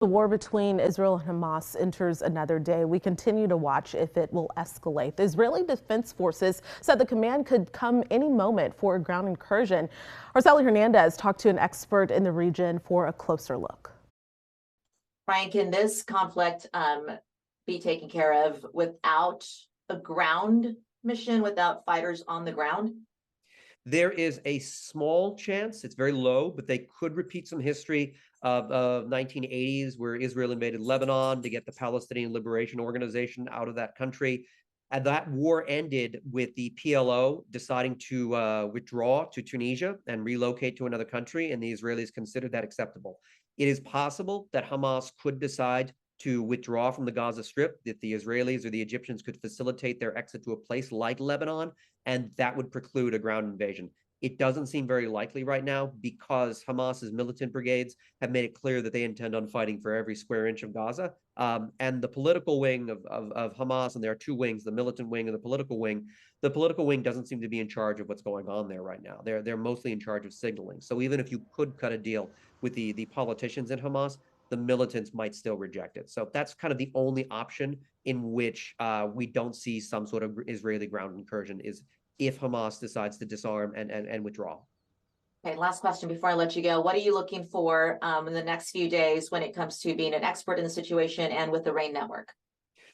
The war between Israel and Hamas enters another day. We continue to watch if it will escalate. The Israeli Defense Forces said the command could come any moment for a ground incursion. Our Hernandez talked to an expert in the region for a closer look. Ryan, can this conflict be taken care of without a ground mission, without fighters on the ground? There is a small chance, it's very low, but they could repeat some history of 1980s where Israel invaded Lebanon to get the Palestinian Liberation Organization out of that country. And that war ended with the PLO deciding to withdraw to Tunisia and relocate to another country, and the Israelis considered that acceptable. It is possible that Hamas could decide to withdraw from the Gaza Strip, that the Israelis or the Egyptians could facilitate their exit to a place like Lebanon, and that would preclude a ground invasion. It doesn't seem very likely right now because Hamas's militant brigades have made it clear that they intend on fighting for every square inch of Gaza. And the political wing of Hamas, and there are two wings, the militant wing and the political wing doesn't seem to be in charge of what's going on there right now. They're mostly in charge of signaling. So even if you could cut a deal with the politicians in Hamas, the militants might still reject it. So that's kind of the only option in which we don't see some sort of Israeli ground incursion, is if Hamas decides to disarm and withdraw. Okay, last question before I let you go. What are you looking for in the next few days when it comes to being an expert in the situation and with the RAIN network?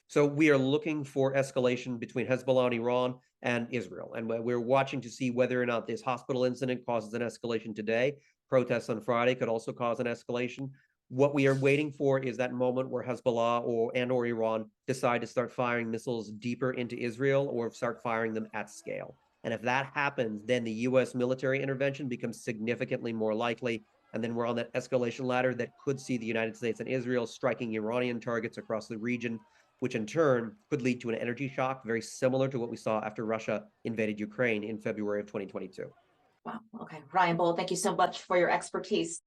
So we are looking for escalation between Hezbollah and Iran and Israel. And we're watching to see whether or not this hospital incident causes an escalation today. Protests on Friday could also cause an escalation. What we are waiting for is that moment where Hezbollah or Iran decide to start firing missiles deeper into Israel or start firing them at scale. And if that happens, then the U.S. military intervention becomes significantly more likely. And then we're on that escalation ladder that could see the United States and Israel striking Iranian targets across the region, which in turn could lead to an energy shock very similar to what we saw after Russia invaded Ukraine in February of 2022. Wow. Okay. Ryan Bold, thank you so much for your expertise.